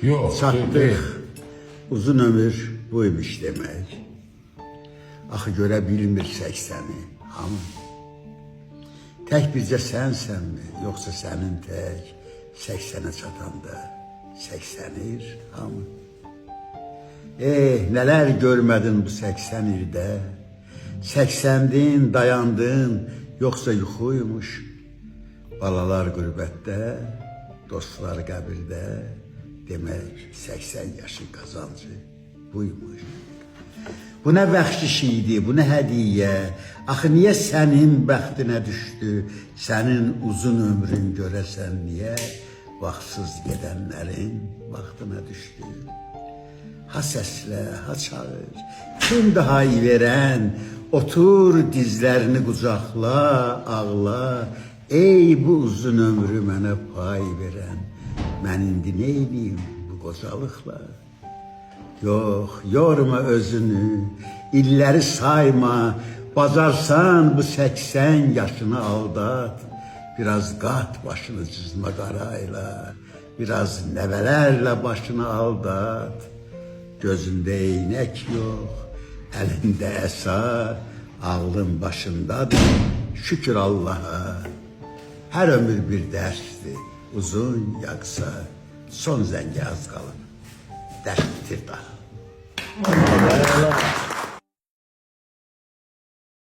Yok. Çatdıq. Uzun ömür buymuş demək. Axı görə bilmir 80'i hamı. Tək bircə sənmi, yoxsa sənin tək 80'e çatanda 80'ir hamı. Nələr görmədin bu 80 ildə? 80'din, dayandın, yoxsa yuxuymuş. Balalar qürbətdə, dostlar qəbirdə, demək 80 yaşı qazancı buymuş. Bu nə bəxşiş idi, bu nə hədiyyə? Axı niyə sənin bəxtinə düşdü? Sənin uzun ömrün görəsən niyə vaxtsız gedənlərin vaxtına düşdü? Ha səslə, ha çağır, kim daha iyi verən? Otur dizlərini qucaqla, ağla. Ey bu uzun ömrü mənə pay verən, mən indi neyliyim bu qocalıqla? Yox, yorma özünü, illəri sayma, bacarsan bu 80 yaşını aldat. Biraz qat başını cızma qarayla, biraz nəvələrlə başını aldat. Gözündə eynək yox, əlində əsa, ağlın başındadır, şükür Allaha. Hər ömür bir dərsdir, uzun ya qısa, son zəngə az qalıb, dərs bitir daha.